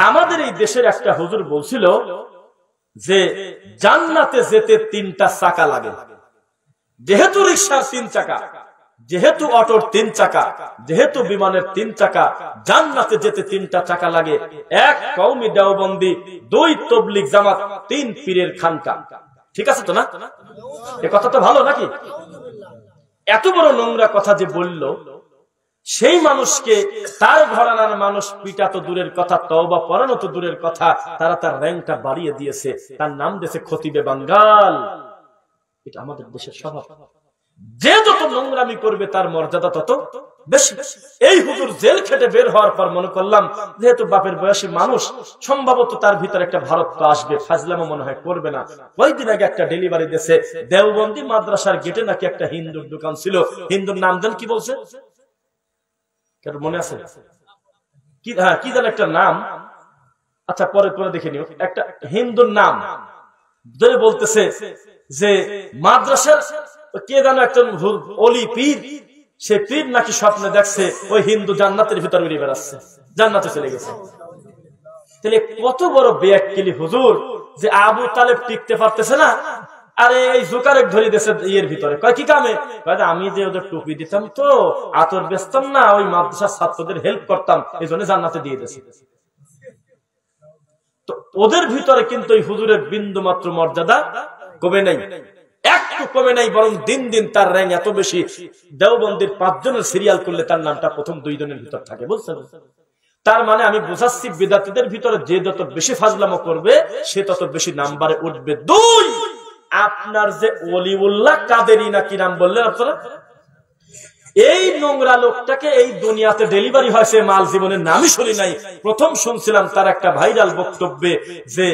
আমাদের এই দেশের একটা হুজুর বলছিল যে জান্নাতে যেতে 3টা চাকা লাগে। যেহেতু রিকশার 3 চাকা, যেহেতু অটোর 3 চাকা, যেহেতু বিমানের 3 চাকা, জান্নাতে যেতে 3টা চাকা লাগে। 1 কওমি দেওবন্দি, 2 তবলিগ জামাত, 3 পীরের খানকা। ঠিক আছে তো না? এই কথা তো ভালো নাকি? এত বড় নোংরা কথা যে বলল, সেই মানুষকে তার ঘরানার মানুষ পিটা তো দূরের কথা, তওবা পড়ানো তো দূরের কথা, তারা তার র্যাঙ্কটা বাড়িয়ে দিয়েছে, তার নাম দিয়েছে খতিবে বাঙ্গাল। এটা আমাদের দেশের স্বভাব। যে যত নোংরামি করবে তার মর্যাদা তত বেশি। এই হুজুর জেল খেটে বের হওয়ার পর মনে করলাম, যেহেতু বাপের বয়সী মানুষ, সম্ভবত তার ভিতরে একটা ভারত আসবে, ফাজলামো মনে হয় করবে না। কয়েকদিন আগে একটা ডেলিভারি দিয়েছে, দেওবন্দি মাদ্রাসার গেটে নাকি একটা হিন্দুর দোকান ছিল। হিন্দুর নাম দেন কি বলছে, মনে আছে কি? হ্যাঁ, কি যেন একটা নাম, আচ্ছা পরে পরে দেখে নিও। একটা হিন্দুর নাম ধরে বলতেছে যে মাদ্রাসার কে যেন একজন অলি পীর, সে পীর নাকি স্বপ্নে দেখছে ওই হিন্দু জান্নাতের ভিতর উড়ে বেড়াচ্ছে, জান্নাতে চলে গেছে। তাহলে কত বড় বেয়াক্কেলি হুজুর যে আবু তালেব টিকতে পারতেছে না, আরে এই জোকারেক ধরে দিয়েছে ইয়ের ভিতরে। কয় কি কামে? আমি যে ওদের টুপি দিতাম তো, আতর বেচতাম না, ওই মাদ্রাসার ছাত্রদের হেল্প করতাম, এই জন্য জান্নাতে দিয়ে দিয়েছে। তো ওদের ভিতরে কিন্তু এই হুজুরের বিন্দু মাত্র মর্যাদা কমে নাই, একটু কমে নাই, বরং দিন দিন তার র্যাঙ্ক এত বেশি। দেওবন্দির 5 জনের সিরিয়াল করলে তার নামটা প্রথম 2 জনের ভিতর থাকে, বুঝছেন? তার মানে আমি বুঝাচ্ছি, বিদাতীদের ভিতরে যে যত বেশি ফাজলামো করবে সে তত বেশি নাম্বারে উঠবে। 2, আপনার যে ওলিউল্লাহ কাদেরী না কি নাম বললেন আপনারা, এই নোংরা লোকটাকে এই দুনিয়াতে ডেলিভারি হয়েছে, মাল জীবনের নামই শুনি নাই। প্রথম শুনছিলাম তার একটা ভাইরাল বক্তব্যে যে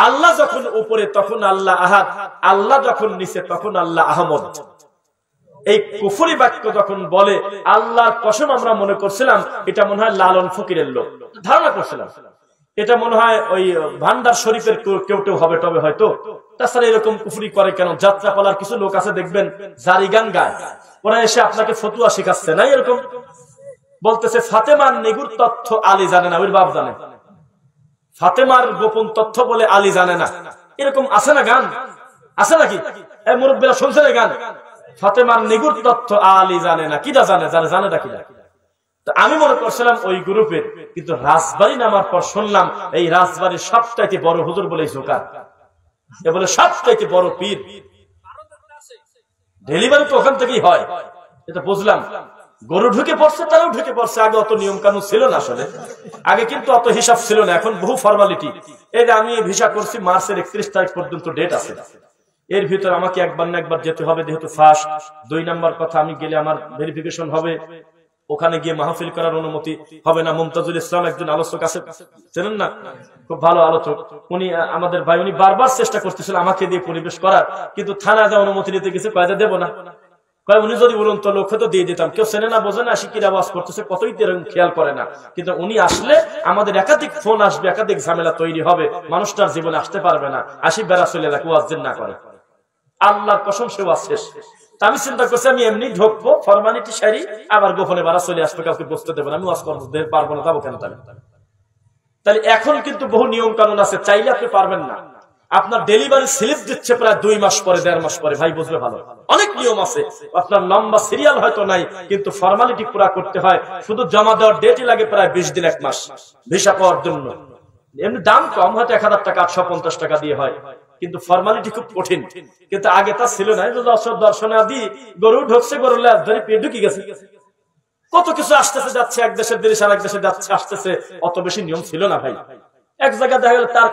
আল্লাহ যখন উপরে তখন আল্লাহ আহাদ, আল্লাহ যখন নিচে তখন আল্লাহ আহমদ। এই কুফরি বাক্য যখন বলে, আল্লাহর কসম আমরা মনে করছিলাম এটা মনে হয় লালন ফকিরের লোক, ধারণা করছিলাম এটা মনে হয় ওই ভান্ডার শরীফের কেউ কেউ হবে, তবে হয়তো। তাছাড়া এরকম কুফরি করে কেন? যাত্রা পালার কিছু লোক আছে দেখবেন, জারি গান গায়, ওরা এসে আপনাকে ফতুয়া শিখাচ্ছে না, এরকম বলতেছে ফাতেমার নিগুর তথ্য আলী জানে না, ওর বাপ জানে। ফাতেমার গোপন তথ্য বলে আলী জানে না, এরকম আছে না গান? আছে নাকি? এই মুরব্বীরা শুনছে না গান? ফাতেমার নিগুর তথ্য আলী জানে না, কিটা জানে? জানে না কিটা? আমি মনে করছিলাম ওই গ্রুপের, কিন্তু রাজবাড়ি নামার পর শুনলাম এই রাজবাড়ির সবচাইতে বড় হুজুর বলে জোকার, এ বলে সবচাইতে বড় পীর। ডেলিভারি তো ওখান থেকেই হয়, এটা বুঝলাম। গরু ঢুকে পড়ছে, তারাও ঢুকে পড়ছে। আগে অত নিয়ম কানুন ছিল না, আসলে আগে কিন্তু অত হিসাব ছিল না, এখন বহু ফর্মালিটি। এই যে আমি ভিসা করছি, মার্চের 31 তারিখ পর্যন্ত ডেট আছে, এর ভিতরে আমাকে একবার না একবার যেতে হবে, যেহেতু ফার্স্ট। 2 নাম্বার কথা, আমি গেলে আমার ভেরিফিকেশন হবে, ওখানে গিয়ে মাহফিল করার অনুমতি হবে না। মুমতাজুল ইসলাম একজন আলোচক আছে, চেনেন না? খুব ভালো আলোচক উনি, আমাদের ভাই। উনি বারবার চেষ্টা করতেছিল আমাকে দিয়ে পরিবেশ করার, কিন্তু থানা যা অনুমতি নিতে গেছে, কয়টা দেবো না, কয় উনি যদি বলুন তো লোক তো দিয়ে দিতাম। কেউ চেনে না, বোঝে না, শিকির আওয়াজ করতেছে, কতই খেয়াল করে না। কিন্তু উনি আসলে আমাদের একাধিক ফোন আসবে, একাধিক ঝামেলা তৈরি হবে, মানুষটার জীবনে আসতে পারবে না। আসি বেড়া চলে রাখে, ওয়াজ না করে, আল্লাহর কসম সে ওয়াজ শেষ। আমি চিন্তা করছি আমি এমনি ঢুকবো, ফরমালিটি সারি, আবার গোপনে বাড়া চলে আসবে, কাউকে বসতে দেবো না, আমি ওয়াজ করতে পারবো না, যাবো কেন? তাহলে এখন কিন্তু বহু নিয়ম কানুন আছে, চাইলে আপনি পারবেন না। আপনার ডেলিভারি স্লিপ দিচ্ছে প্রায় 2 মাস পরে, 1.5 মাস পরে, ভাই বুঝবে ভালো। অনেক নিয়ম আছে, আপনার লম্বা সিরিয়াল হয়তো নাই, কিন্তু ফরমালিটি পুরা করতে হয়। শুধু জমা দেওয়ার ডেটই লাগে প্রায় 20 দিন, 1 মাস ভিসা পাওয়ার জন্য। এমনি দাম কম, হয়তো 1000 টাকা, 850 টাকা দিয়ে হয়, কিন্তু ফর্মালিটি খুব কঠিন। কিন্তু আগে তা ছিল না। দর্শনাদি গরু ঢুকছে, গরু ধরে পেয়ে ঢুকে গেছে, কত কিছু আসতেছে যাচ্ছে, এক দেশের দেশ আর এক দেশে যাচ্ছে আসতেছে, অত বেশি নিয়ম ছিল না ভাই। এক জায়গায় দেখা গেল তার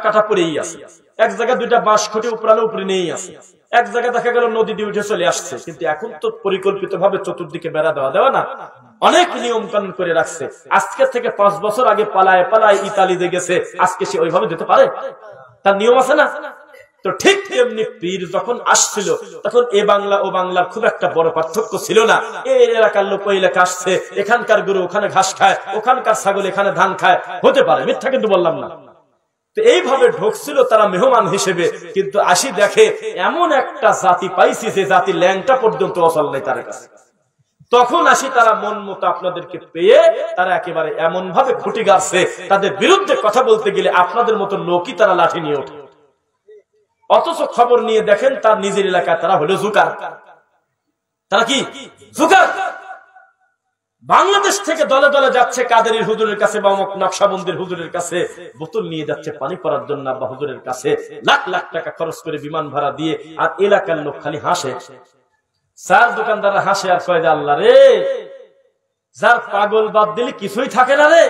কাটা পড়েই আছে, এক জায়গায় 2টা বাঁশ খুঁটে উপরালে উপরে নিয়েই আছে, এক জায়গায় দেখা গেল নদী দিয়ে উঠে চলে আসছে। কিন্তু এখন তো পরিকল্পিত ভাবে চতুর্দিকে বেড়া দেওয়া না, অনেক নিয়ম কানুন করে রাখছে। আজকে থেকে 5 বছর আগে পালায় ইতালিতে গেছে, আজকে সে ওইভাবে যেতে পারে? তার নিয়ম আছে না? তো ঠিক তেমনি পীর যখন আসছিল, তখন এ বাংলা ও বাংলার খুব একটা বড় পার্থক্য ছিল না। এই এলাকার লোক ওই এলাকা আসছে, এখানকার গরু ওখানে ঘাস খায়, ওখানকার ছাগল এখানে ধান খায়, হতে পারে, মিথ্যা কিন্তু বললাম না। তো এইভাবে ঢুকছিল তারা মেহমান হিসেবে, কিন্তু আসি দেখে এমন একটা জাতি পাইছি যে জাতি ল্যাংটা পর্যন্ত অচল নাই তার কাছে। তখন আসি তারা মন মতো আপনাদেরকে পেয়ে তারা একেবারে এমন ভাবে খুঁটি গাড়ছে, তাদের বিরুদ্ধে কথা বলতে গেলে আপনাদের মতো লোকই তারা লাঠি নিয়ে ওঠে। অথচ খবর নিয়ে দেখেন তার নিজের এলাকায় তারা হলো জুকার। তারা কি জুকার? বাংলাদেশ থেকে দলে দলে যাচ্ছে কাদেরীর হুজুরের কাছে বা নকশবন্দির হুজুরের কাছে, বোতল নিয়ে যাচ্ছে পানি করার জন্য বা হুজুরের কাছে, লাখ লাখ টাকা খরচ করে বিমান ভাড়া দিয়ে, আর এলাকার লোক খালি হাসে। চার দোকানদাররা হাসে আর কয়, আল্লাহ রে, যার পাগল বাদ দিলে কিছুই থাকে না রে,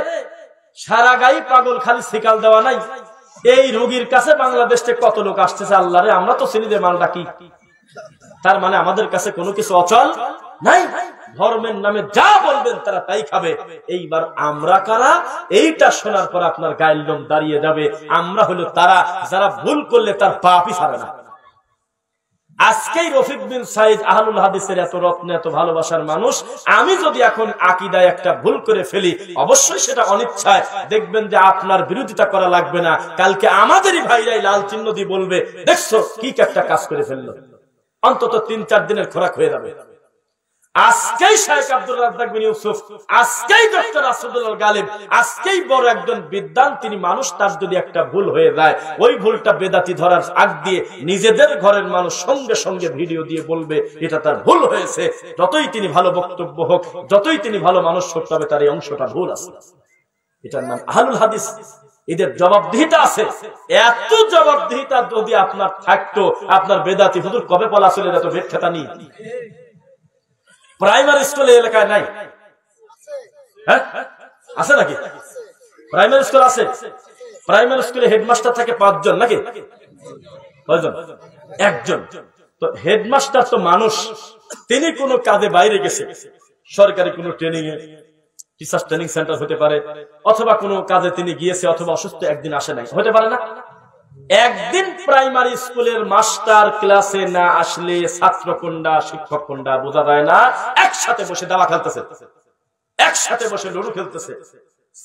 সারা গাই পাগল, খালি শিকাল দেওয়া নাই। এই রোগীর কাছে বাংলাদেশ থেকে কত লোক আসতেছে, আল্লাহ রে, আমরা তো চিনি দে মালটা কি। তার মানে আমাদের কাছে কোনো কিছু অচল নাই, ধর্মের নামে যা বলবেন তারা তাই খাবে। এইবার আমরা কারা, এইটা শোনার পর আপনার গায়ের লোম দাঁড়িয়ে যাবে। আমরা হলো তারা যারা ভুল করলে তার পাপই ছাড়ে না। আজকেই রফিক বিন সাইদ আহলুল হাদিসের এত রত্ন, এত ভালোবাসার মানুষ, আমি যদি এখন আকীদায় একটা ভুল করে ফেলি, অবশ্যই সেটা অনিচ্ছায়, দেখবেন যে আপনার বিরোধিতা করা লাগবে না, কালকে আমাদেরই ভাইরাই লাল চিহ্ন দিয়ে বলবে, দেখছো কি একটা কাজ করে ফেললো, অন্তত 3-4 দিনের খোরাক হয়ে যাবে। আজকেই শাইখ আব্দুর রাজ্জাক বিন ইউসুফ, আজকেই ডক্টর আসাদুল্লাহ গালিব, আজকেই বড় একজন বিদ্বান, তিনি মানুষ, তার যদি একটা ভুল হয়ে যায়, ওই ভুলটা বেদাতি ধরার আগ দিয়ে নিজেদের ঘরের মানুষ সঙ্গে সঙ্গে ভিডিও দিয়ে বলবে এটা তার ভুল হয়েছে। যতই তিনি ভালো বক্তব্য হোক, যতই তিনি ভালো মানুষ হোক, তবে তার এই অংশটা ভুল আছে। এটার নাম আহলুল হাদিস। এদের জবাবদিহিতা আছে। এত জবাবদিহিতা যদি আপনার থাকতো, আপনার বেদাতি হুজুর কবে পলা চলে যেত ব্যাখ্যাটা নিয়ে। প্রাইমারি স্কুলে এলাকায় নাই? হ্যাঁ আছে নাকি? প্রাইমারি স্কুল আছে। প্রাইমারি স্কুলে হেডমাস্টার থাকে 5 জন নাকি? কয়জন? 1 জন। তো হেডমাস্টার তো মানুষ, তিনি কোনো কাজে বাইরে গেছে, সরকারি কোনো ট্রেনিং এ, টিচার্স ট্রেনিং সেন্টার হতে পারে, অথবা কোনো কাজে তিনি গিয়েছে, অথবা অসুস্থ একদিন আসে নাই, হতে পারে না? একদিন প্রাইমারি স্কুলের মাস্টার ক্লাসে না আসলে ছাত্র কোনটা শিক্ষক কোনটা বোঝা যায় না। একসাথে বসে দাবা খেলতেছে, একসাথে বসে লুডু খেলতেছে।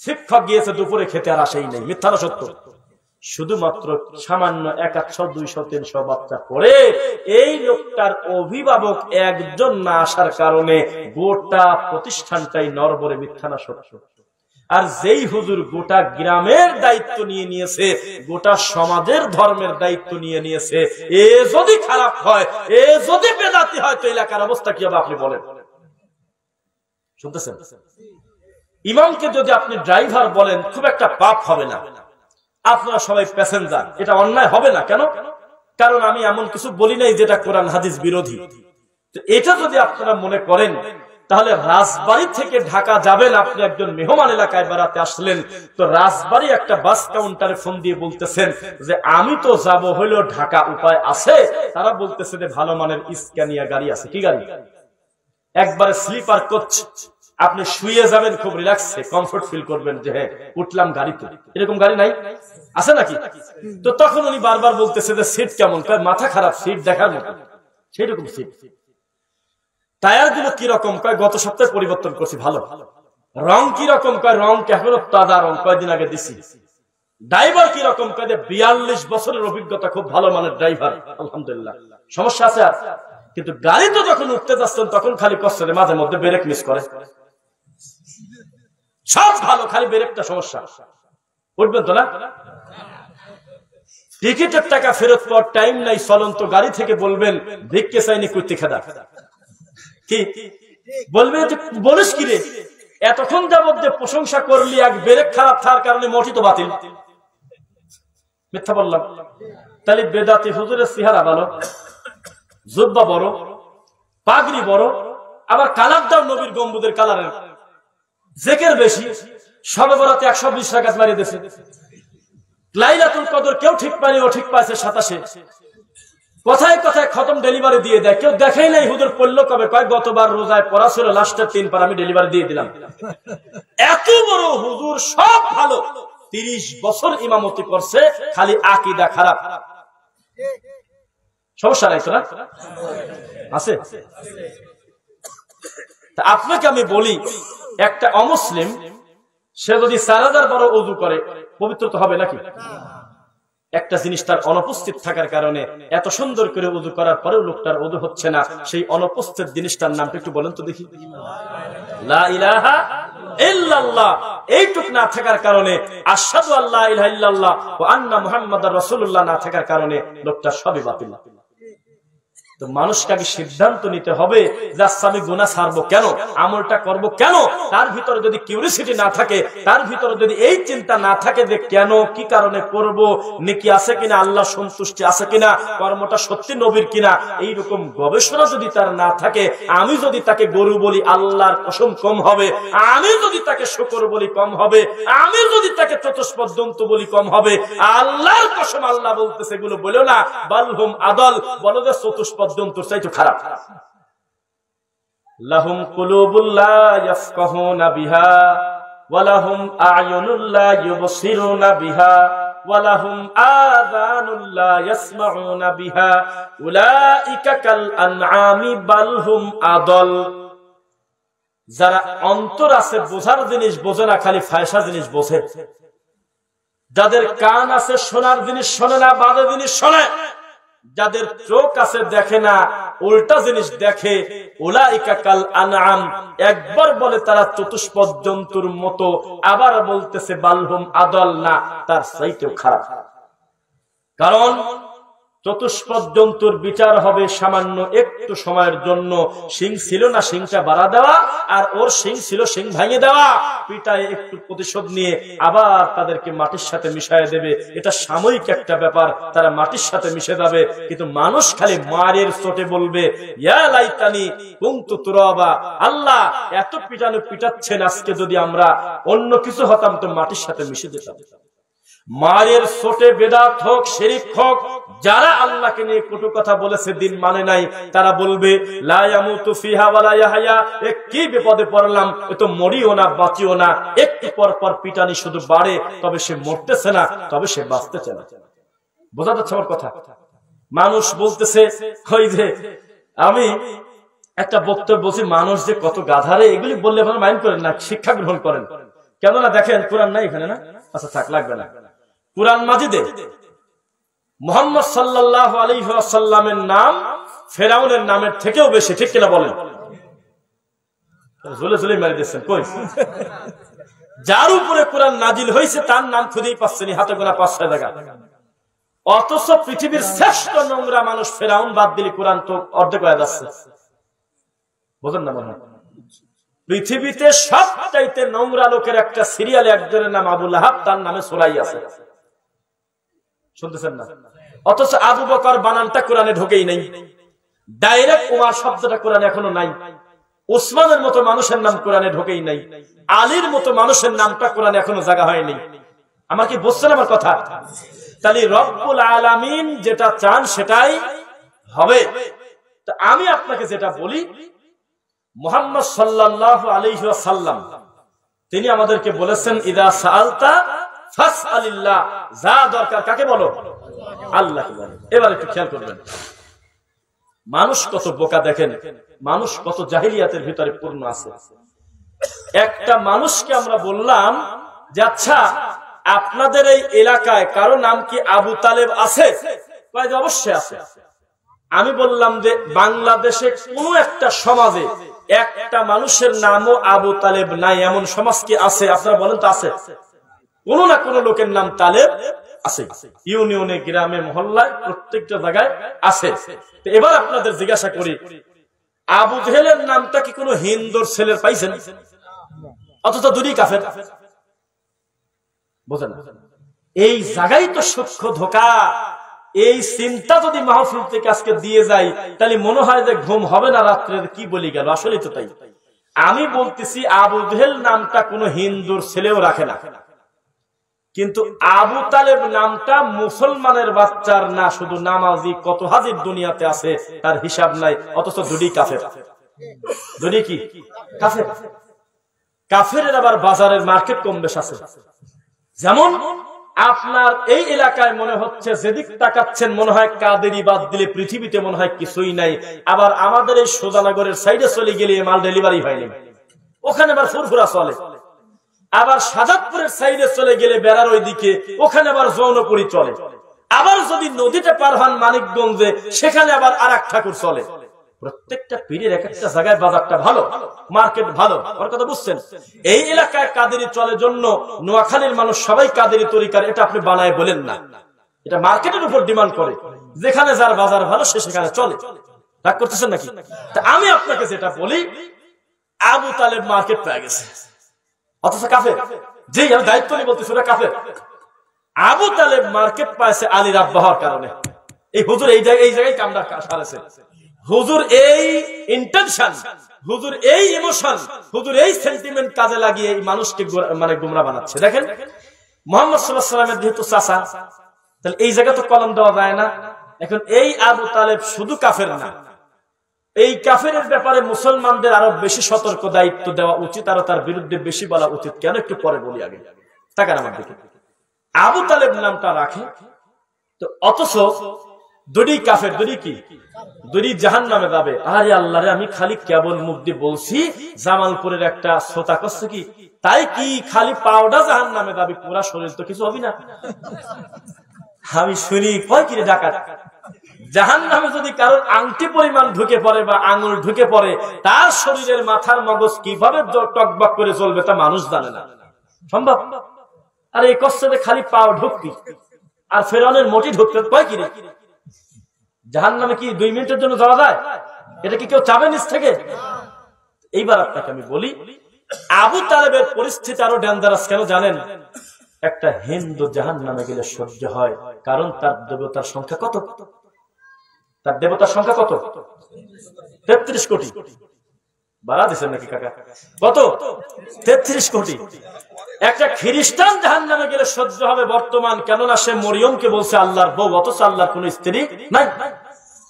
শিক্ষক গিয়েছে দুপুরে খেতে, আর আসেই নেই। মিথ্যা না সত্য? শুধুমাত্র সামান্য 100, 200, 300 বাচ্চা পড়ে এই লোকটার অভিভাবক একজন না আসার কারণে গোটা প্রতিষ্ঠানটাই নড়বড়ে। মিথ্যা না সত্য? আর যেই হুজুর গোটা গ্রামের দায়িত্ব নিয়ে নিয়েছে, গোটা সমাজের ধর্মের দায়িত্ব নিয়ে নিয়েছে, এ যদি খারাপ হয়, এ যদি বেদাতি হয়, তো এলাকার অবস্থা কি হবে আপনি বলেন? শুনতেছেন? ইমামকে যদি আপনি ড্রাইভার বলেন, খুব একটা পাপ হবে না, আপনারা সবাই প্যাসেঞ্জার, এটা অন্যায় হবে না। কেন? কারণ আমি এমন কিছু বলি নাই যেটা কোরআন হাদিস বিরোধী। এটা যদি আপনারা মনে করেন, তাহলে রাজবাড়ী থেকে ঢাকা যাবেন, আপনি একজন মেহমান এলাকায় বেড়াতে আসলেন, তো রাজবাড়ী একটা বাস কাউন্টারে ফোন দিয়ে বলতেছেন যে আমি তো যাব হইলো ঢাকা, উপায় আছে? তারা বলতেছে যে ভালো মানের স্ক্যানিয়া গাড়ি আছে। কি গাড়ি? একবারে স্লিপার কোচ, আপনি শুয়ে যাবেন, খুব রিল্যাক্সে কমফোর্ট ফিল করবেন যে হ্যাঁ উঠলাম গাড়িতে। এরকম গাড়ি নাই? আছে নাকি? তো তখন উনি বারবার বলতেছে যে সিট কেমন? মাথা খারাপ, সিট দেখার মতো, সেরকম সিট। টায়ার গুলো কিরকম? কয় গত সপ্তাহে পরিবর্তন করছি। ভালো। রং কিরকম? কয় রং এখনো তাজা রং, কয়েকদিন আগে দিছি। ড্রাইভার কিরকম? কয় 42 বছরের অভিজ্ঞতা, খুব ভালো মানের ড্রাইভার, আলহামদুলিল্লাহ। সমস্যা আছে আর? কিন্তু গাড়ি তো যখন উঠতে যাচ্ছেন তখন খালি কষ্ট, মাঝে মধ্যে ব্রেক মিস করে। সব ভালো, খালি ব্রেকটা সমস্যা। উঠবেন তো না? টিকিটের টাকা ফেরত পাওয়ার টাইম নাই, চলন্ত গাড়ি থেকে বলবেন ভিক্ষে চাইনি কুর্তি খেদা। কি বলবে? বলিস কি রে, এতক্ষণ যাবত যে প্রশংসা করলি, এক ব্রেক খারাপ থাকার কারণে মোটি তো বাতিল। মিথ্যা বললাম? তাহলে বেদাতি হুজুরের চেহারা ভালো, জুব্বা বড়, পাগড়ি বড়, আবার কালার দাও নবীর গম্বুদের কালারের, জেকের বেশি, সবে বরাতে 120 রাকাত মারিয়ে দিয়েছে। লাইলাতুল কদর কেউ ঠিক পায়নি, ও ঠিক পাইছে 27। কথায় কথায় খতম ডেলিভারি দিয়ে দেয়। কেউ দেখেই নাই হুজুর পড়লো কবে? কয় গতবার রোজায় পড়া ছিল, লাস্টের 3 পারা আমি ডেলিভারি দিয়ে দিলাম। এত বড় হুজুর, সব ভালো, 30 বছর ইমামতি করছে, খালি আকীদা খারাপ। সমস্যা নাই তো না? আছে? আপনাকে আমি বলি, একটা অমুসলিম সে যদি 4000 বড় ওযু করে, পবিত্র তো হবে নাকি? একটা জিনিস তার অনুপস্থিত থাকার কারণে এত সুন্দর করে ওযু করার পরেও লোকটার ওযু হচ্ছে না, সেই অনুপস্থিত জিনিসটার নামটা একটু বলেন তো দেখি। লা ইলাহা ইল্লাল্লাহ, এইটুক না থাকার কারণে, আশহাদু আল্লা ইলাহা ইল্লাল্লাহ ওয়া আন্না মুহাম্মাদার রাসূলুল্লাহ না থাকার কারণে লোকটা সবই বাতিল। তো মানুষকে আগে সিদ্ধান্ত নিতে হবে যে আমি গুনাহ ছাড়বো কেন, আমলটা করব কেন। তার ভিতরে যদি কিউরিসিটি না থাকে, তার ভিতরে যদি এই চিন্তা না থাকে যে কেন, কি কারণে করব, নেকি আছে কিনা, আল্লাহ সন্তুষ্টি আছে কিনা, কর্মটা সত্যি নবীর কিনা, এইরকম গবেষণা যদি তার না থাকে, আমি যদি তাকে গরু বলি আল্লাহর কসম কম হবে, আমি যদি তাকে শুকর বলি কম হবে, আমি যদি তাকে চতুষ্পদ জন্তু বলি কম হবে, আল্লাহর কসম আল্লাহ বলতেছে এগুলো বলো না, বালহুম আদল, বলো যে চতুষ্পদ জন্তুর চাইতে খারাপ। লাহুম কুলুবুল লা ইয়াফকাহুনা বিহা ওয়া লাহুম আ'য়ুনুল লা ইউবসিরুনা বিহা ওয়া লাহুম আযানুল লা ইয়াসমাউনা বিহা উলাইকা কাল আনআমি বাল হুম আদল। যারা অন্তর আছে, বোঝার জিনিস বোঝে না, খালি ফায়সা জিনিস বোঝে। যাদের কান আছে, শোনার জিনিস শোনে না, বাজে জিনিস শোনে। যাদের চোখ আছে, দেখে না, উল্টা জিনিস দেখে। উলাইকা কাল আনআম, একবার বলে তারা চতুষ্পদ জন্তুর মতো, আবার বলতেছে বালহুম আদল, না তার চাইতেও খারাপ। কারণ চতুষ্পদ জন্তুর বিচার হবে সামান্য একটু সময়ের জন্য। শিং ছিল না, শিংটা বাড়া দেওয়া, আর ওর শিং ছিল, শিং ভাঙিয়ে দেওয়া, পিটায় একটু প্রতিশোধ নিয়ে আবার তাদেরকে মাটির সাথে মিশিয়ে দেবে। এটা সাময়িক একটা ব্যাপার, তারা মাটির সাথে মিশে যাবে। কিন্তু মানুষ খালি মারের চোটে বলবে ইয়া লাইতানি কুনতু তুরাবা, আল্লাহ এত পিটানো পিটাচ্ছেন, আজকে যদি আমরা অন্য কিছু হতাম তো মাটির সাথে মিশে যেতাম। মায়ের ছোটে বেদাত হোক, শিরক হোক, যারা আল্লাহকে নিয়ে কটু কথা বলেছে, দিন মানে নাই, তারা বলবে লা ইয়ামুতু ফিহা ওয়া লা ইয়াহয়া, এ কি বিপদে পড়লাম, এ তো মরিও না বাঁচিও না। একটু পর পর পিটানি শুধু বাড়ে, তবে সে মরতেছে না, তবে সে বাঁচতেছে না। বোঝা যাচ্ছে আমার কথা? মানুষ বলতেছে, ওই যে আমি একটা বক্তব্য বলছি, মানুষ যে কত গাধারে, এগুলি বললে আপনারা মাইন্ড করেন না, শিক্ষা গ্রহণ করেন। কেননা দেখেন কোরআন নাই এখানে, না আচ্ছা থাক, লাগবে না। কুরআন মাজিদে মুহাম্মদ সাল্লাল্লাহু আলাইহি ওয়াসাল্লামের নাম ফেরাউনের নামের থেকেও বেশি, ঠিক কিনা বলেন? জলে জলে মেরে দিচ্ছেন কই? যার উপরে কুরআন নাজিল হয়েছে তার নাম খুঁজেই পাচ্ছেন হাতে গোনা 5-6 জায়গা। অথচ পৃথিবীর শ্রেষ্ঠ নোংরা মানুষ ফেরাউন বাদ দিলে কুরআন তো অর্ধেক হয়ে যাচ্ছে। বুঝেন না মনে হয়? পৃথিবীতে সবচাইতে নোংরা লোকের একটা সিরিয়ালে একজনের নাম আবু লাহাব, তার নামে সূরা আছে। শুনতেছেন না? অথচ আবু বকর বানানটা কোরআনে ঢোকেই নাই, ডাইরেক্ট ওমর শব্দটা কোরআনে এখনো নাই। ওসমানের মতো মানুষের নাম কোরআনে ঢোকেই নাই, আলীর মতো মানুষের নামটা কোরআনে এখনো জায়গা হয়নি। আমার কি বুঝছেন আমার কথা? তাহলে রব্বুল আলামিন যেটা চান সেটাই হবে। তো আমি আপনাকে যেটা বলি, মুহাম্মদ সাল্লাল্লাহু আলাইহি ওয়াসাল্লাম তিনি আমাদেরকে বলেছেন ইদা সাআলতা ফাসআলিল্লাহ, যা দরকার কাকে বলো? আল্লাহকে বলো। এবার একটু খেয়াল করবেন, মানুষ কত বোকা দেখেন, মানুষ কত জাহিলিয়াতের ভিতরে পূর্ণ আছে। একটা মানুষকে আমরা বললাম যে আচ্ছা আপনাদের এই এলাকায় কারো নাম কি আবু তালেব আছে? কয় যে অবশ্যই আছে। আমি বললাম যে বাংলাদেশে কোন একটা সমাজে একটা মানুষের নামও আবু তালেব নাই, এমন সমাজ কি আছে? আপনারা বলেন তো আছে? কোন না কোন লোকের নাম তালেব আছে, ইউনিয়নে, গ্রামে, মহল্লায়, প্রত্যেকটা জায়গায় আছে। এবার আপনাদের জিজ্ঞাসা করি, আবু জেহেলের নামটা কি কোন হিন্দুর ছেলের পাইছেন? অথচ দুই কাফের। বোঝেন? এই জায়গায় তো সূক্ষ্ম ধোঁকা। এই চিন্তা যদি মাহফিল থেকে আজকে দিয়ে যায়, তাহলে মনে হয় যে ঘুম হবে না রাত্রে, কি বলি গেল। আসলে তো তাই। আমি বলতেছি আবু জেহেল নামটা কোন হিন্দুর ছেলেও রাখে না, কিন্তু আবু তালেব নামটা মুসলমানের বাচ্চার না, শুধু নামাজি কত হাজির দুনিয়াতে আছে তার হিসাব নাই। অথচ দুটি কাফের। দুটি কি কাফের? কাফের আবার বাজারের মার্কেট কম বেশ আছে। যেমন আপনার এই এলাকায় মনে হচ্ছে যেদিক তাকাচ্ছেন মনে হয় কাদেরি বাদ দিলে পৃথিবীতে মনে হয় কিছুই নাই। আবার আমাদের এই সোজানগরের সাইডে চলে গেলে মাল ডেলিভারি হয়নি, ওখানে আবার ফুরফুরা চলে। আবার সাজাদপুরের সাইডে চলে গেলে বেড়ার ওই দিকে, ওখানে আবার যৌনপুরি চলে। আবার যদি নদীতে পার হন মানিকগঞ্জে, সেখানে আবার আর এক ঠাকুর চলে। প্রত্যেকটা পীরের এক একটা জায়গায় বাজারটা ভালো, মার্কেট ভালো। ওর কথা বুঝছেন? এই এলাকায় কাদেরি চলে জন্য নোয়াখালীর মানুষ সবাই কাদেরি তরিকার, এটা আপনি বানায় বলেন না, এটা মার্কেটের উপর ডিমান্ড করে। যেখানে যার বাজার ভালো সে সেখানে চলে। রাগ করতেছেন নাকি? তা আমি আপনাকে যেটা বলি, আবু তালেব মার্কেট পেয়ে গেছে, অথচ কাফের। জি, আমি দায়িত্ব নিয়ে বলতেছি, ওরা কাফের। আবু তালেব মার্কেট পাইছে আলীর আব্বা হওয়ার কারণে। এই হুজুর এই জায়গায় কামড়া সারেছে। হুজুর এই ইন্টেনশন, হুজুর এই ইমোশন, হুজুর এই সেন্টিমেন্ট কাজে লাগিয়ে এই মানুষকে মানে গুমরা বানাচ্ছে। দেখেন, মুহাম্মদ সাল্লাল্লাহু আলাইহি ওয়াসাল্লামের যেহেতু চাচা, তাহলে এই জায়গা তো কলম দেওয়া যায় না। এখন এই আবু তালেব শুধু কাফের না, এই কাফেরের ব্যাপারে মুসলমানদের আরো বেশি সতর্ক দায়িত্ব দেওয়া উচিত, আরো তার বিরুদ্ধে বেশি বলা উচিত। কেন একটু পরে বলি, আগে তাকান আমার দিকে। আবু তালেব নামটা রাখে তো, অথচ দুটি কাফের, দুটি কি, দুটি জাহান্নামে যাবে। আরে আল্লাহ রে, আমি খালি কেবল মুখ দিয়ে বলছি জামালপুরের একটা শ্রোতা করছে কি, তাই কি খালি পাউডার জাহান্নামে যাবে, পুরা শরীর তো কিছু হবে না? আমি শুনি কয় কিরে ডাকাত, জাহান্নামে যদি কারোর আংটি পরিমাণ ঢুকে পড়ে বা আঙুল ঢুকে পড়ে, তার শরীরের মাথার মগজ কিভাবে টকবক করে চলবে তা মানুষ জানে না, সম্ভব? আর এই কষ্টে খালি পাও ঢুকতি, আর ফেরাউনের মোটি ঢুকতে কয় কিরে। জাহান্নামে কি 2 মিনিটের জন্য যাওয়া যায়? এটা কি কেউ চাবে নিজ থেকে? এইবার আপনাকে আমি বলি, আবু তালেবের পরিস্থিতি আরো ডেঞ্জারাস কেন জানেন? একটা হিন্দু জাহান্নামে গেলে সহ্য হয়, কারণ তার দেবতার সংখ্যা কত? তার দেবতার সংখ্যা কত? 33 কোটি। বাড়া দিচ্ছেন নাকি কাকা? কত? 33 কোটি। একটা খ্রিস্টান জাহান্নামে গেলে সহ্য হবে বর্তমান, কেননা সে মরিয়মকে বলছে আল্লাহর বউ, অথচ আল্লাহর কোন স্ত্রী নাই।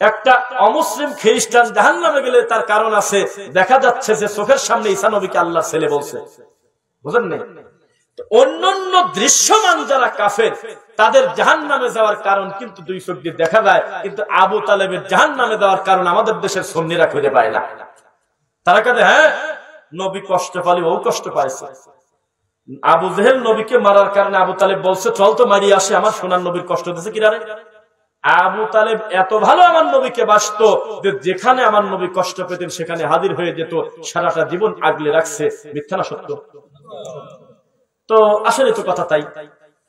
একটা অমুসলিম খ্রিস্টান জাহান্নামে গেলে তার কারণ আছে, দেখা যাচ্ছে যে চোখের সামনে ঈসা নবীকে আল্লাহর ছেলে বলছে। বুঝেন না? অন্যান্য দৃশ্যমান যারা কাফের, তাদের জাহান্নামে যাওয়ার কারণ কিন্তু 2 চোখ দিয়ে দেখা যায়, কিন্তু আবু তালেবের জাহান্নামে যাওয়ার কারণ আমাদের দেশের সুন্নিরা খুঁজে পায় না। তারা কাঁদে, হ্যাঁ নবী কষ্ট পালি, ও কষ্ট পাইছে। আবু জেহেল নবীকে মারার কারণে আবু তালেব বলছে চল তো মারিয়ে আসে, আমার সোনার নবীর কষ্ট দিয়েছে কিরারে। আবু তালেব এত ভালো আমার নবীকে বাসত যে যেখানে আমার নবী কষ্ট পেতেন সেখানে হাজির হয়ে যেত, সারাটা জীবন আগলে রাখছে। মিথ্যা না সত্য? তো আসলে তো কথা তাই,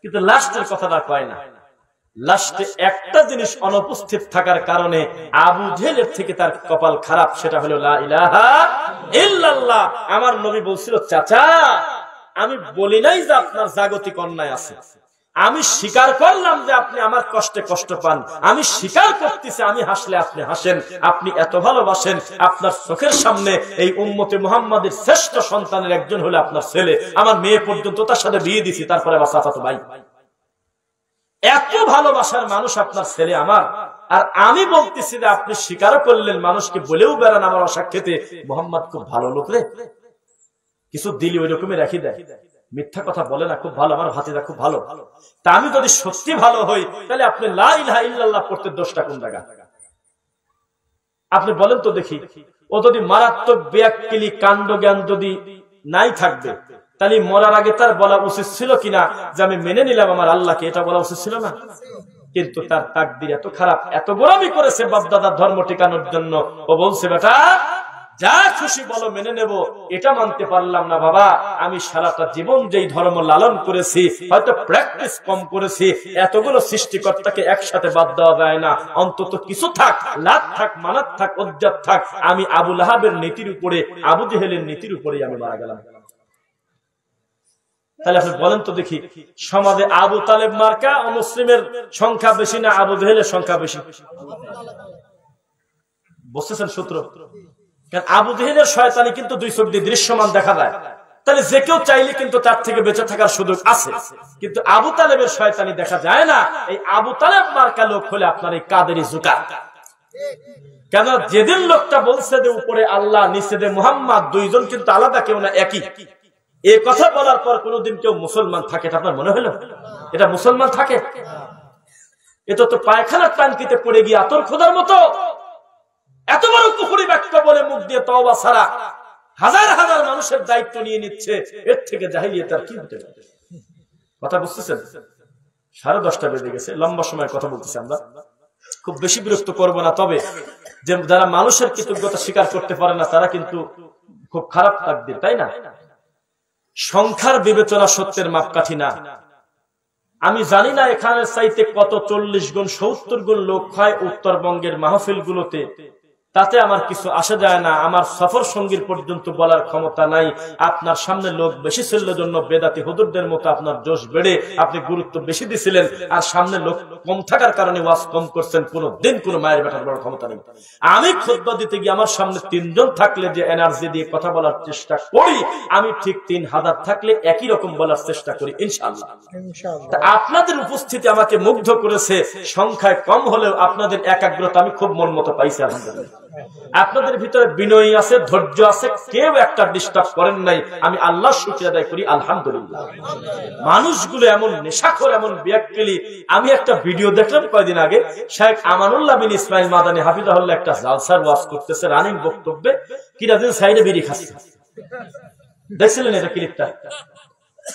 কিন্তু লাস্টের কথাটা কয় না। লাস্টে একটা জিনিস অনুপস্থিত থাকার কারণে আবু জেহেলের থেকে তার কপাল খারাপ, সেটা হলো লা ইলাহা ইল্লাল্লাহ। আমার নবী বলছিল, চাচা আমি বলি নাই যে আপনার জাগতিক অন্যায় আছে, আমি স্বীকার করলাম যে আপনি আমার কষ্টে কষ্ট পান, আমি স্বীকার করতেছি আমি হাসলে আপনি হাসেন, আপনি এত ভালোবাসেন, আপনার চোখের সামনে এই উম্মতে মুহাম্মাদের শ্রেষ্ঠ সন্তানের একজন হলো আপনার ছেলে, আমার মেয়ে পর্যন্ত তার সাথে বিয়ে দিছি, তারপরে আবার চাচাতো ভাই। এত ভালোবাসার মানুষ আপনার ছেলে আমার, আর আমি বলতেছি যে আপনি স্বীকার করলেন, মানুষকে বলেও বেড়ান আমার অসাক্ষেতে মুহাম্মদ খুব ভালো লোক রে, কিছু দিলি ওই রকমই রাখি দেয়, মিথ্যা কথা বলে না, খুব ভালো, আমার ভাতিজা খুব ভালো। তা আমি যদি সত্যি ভালো হই, তাহলে আপনি লা ইলাহা ইল্লাল্লাহ পড়তে দোষটা কোন জায়গা? আপনি বলেন তো দেখি, ও যদি মারাত্মক বেয়াক্কেলি কাণ্ড জ্ঞান যদি নাই থাকবে, তাহলে মরার আগে তার বলা উচিত ছিল কিনা যে আমি মেনে নিলাম আমার আল্লাহকে, এটা বলা উচিত ছিল না? কিন্তু তার তাকদীর এত খারাপ, এত গোলামি করেছে বাপদাদার ধর্ম টিকানোর জন্য। ও বলছে, বেটা যা খুশি বলো মেনে নেব, এটা মানতে পারলাম না বাবা, আমি সারাটা জীবন যেই ধর্ম লালন করেছি, হয়তো প্র্যাকটিস কম করেছি, এতগুলো সৃষ্টিকর্তাকে একসাথে বাদ দেওয়া যায় না, অন্তত কিছু থাক, লাত থাক, মানাত থাক, উজ্জাত থাক। আমি আবু লাহাবের নীতির উপরে, আবু জেহেলের নীতির উপরেই আমি মারা গেলাম। তাহলে আপনি বলেন তো দেখি, সমাজে আবু তালেব মার্কা অমুসলিমের সংখ্যা বেশি না আবু জেহেলের সংখ্যা বেশি? বুঝতেছেন সূত্র? কারণ আবু জেহেলের শয়তানি কিন্তু 2 চোখ দিয়ে দৃশ্যমান দেখা যায়, তাহলে যে কেউ চাইলে কিন্তু তার থেকে বেঁচে থাকার সুযোগ আছে, কিন্তু আবু তালেবের শয়তানি দেখা যায় না। এই আবু তালেব মার্কা লোক হলে আপনার এই কাদেরি জুকা। কেন? যেদিন লোকটা বলছে যে উপরে আল্লাহ নিচে যে মুহাম্মদ, 2 জন কিন্তু আলাদা, কেউ না একই। এই কথা বলার পর কোনদিন কেউ মুসলমান থাকে আপনার মনে হলো এটা মুসলমান থাকে? এটা তো পায়খানার টাঙ্কিতে পড়ে গিয়ে আতর খোদার মতো এত বড় কুফরি বাক্য বলে মুখ দিয়ে তওবা ছাড়া হাজার হাজার মানুষের দায়িত্ব নিয়ে নিচ্ছে, এর থেকে জাহিলিয়াত আর কি হতে পারে? কথা বুঝতেছেন? 10:30 বেজে গেছে, লম্বা সময় কথা বলতেছি আমরা, খুব বেশি বিরক্ত করবো না। তবে যে যারা মানুষের কৃতজ্ঞতা স্বীকার করতে পারে না তারা কিন্তু খুব খারাপ তাকদীর, তাই না? সংখ্যার বিবেচনা সত্যের মাপকাঠি না। আমি জানি না এখানে চাইতে কত 40 গুণ 70 গুণ লোক হয় উত্তরবঙ্গের মাহফিল গুলোতে, তাতে আমার কিছু আসে যায় না। আমার সফর সঙ্গীর পর্যন্ত বলার ক্ষমতা নাই। আপনার সামনে লোক বেশি ছিল জন্য বেদাতি হুজুরদের মতো আপনার জোশ বেড়ে আপনি গুরুত্ব বেশি দিছিলেন, আর সামনে লোক কম থাকার কারণে ওয়াজ কম করছেন। কোনদিন কোন মায়ের বেটার বড় ক্ষমতা নেই। আমি খুতবা দিতে গিয়ে আমার সামনে 3 জন থাকলে যে এনার্জি দিয়ে কথা বলার চেষ্টা করি, আমি ঠিক 3000 থাকলে একই রকম বলার চেষ্টা করি ইনশাআল্লাহ। আপনাদের উপস্থিতি আমাকে মুগ্ধ করেছে। সংখ্যায় কম হলেও আপনাদের একাগ্রতা আমি খুব মন মতো পাইছি আলহামদুলিল্লাহ। আপনাদের ভিতরে বিনয়ী আছে, ধৈর্য আছে, কেউ একটা ডিস্টার্ব করেন নাই। আমি আল্লাহর শুকরিয়া আদায় করি আলহামদুলিল্লাহ। মানুষগুলো এমন নেশাখোর, এমন বিয়াক্কেলি। আমি একটা ভিডিও দেখলাম কয়েকদিন আগে, শেখ আমানুল্লাহ বিন ইসমাইল মাদানী হাফিজাহুল্লাহ একটা জালসার ওয়াজ করতেছে, রানিং বক্তব্যে কিরাদিন সাইডে বিড়ি খাচ্ছে। দেখছিলেন এটা ক্লিপটা?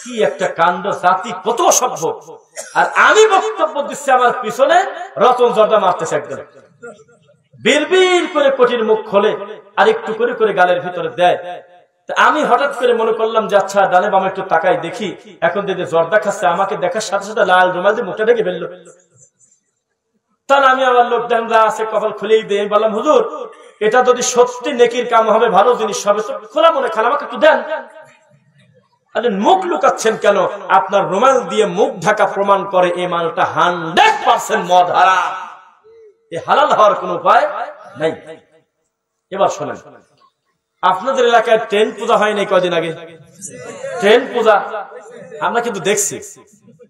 কি একটা কাণ্ড, জাতি কত অসভ্য। আর আমি বক্তব্য দিচ্ছি, আমার পিছনে রতন জর্দা মারতেছে একদম, বিড়বিড় করে কঠিন মুখ খোলে আর একটু করে করে গালের ভিতরে দেয়। আমি হঠাৎ করে মনে করলাম যে আচ্ছা ডানে বামে একটু তাকাই দেখি, এখন যদি জর্দা খাচ্ছে আমাকে দেখার সাথে সাথে লাল রুমাল দিয়ে মুখটা ঢেকে ফেললো। তাহলে আমি আবার লোক যা আছে কপাল খুলেই দিয়ে বললাম, হুজুর এটা যদি সত্যি নেকির কাম হবে, ভালো জিনিস হবে, তো খোলা মনে খান, আমাকে একটু দেন। আরে মুখ লুকাচ্ছেন কেন? আপনার রুমাল দিয়ে মুখ ঢাকা প্রমাণ করে এই মালটা 100% মদ হারাম। হালাল হওয়ার কোন উপায় নাই। এবার শোনেন, আপনাদের এলাকায় ট্রেন পূজা হয় নাই কয়দিন আগে? ট্রেন পূজা আমরা কিন্তু দেখছি।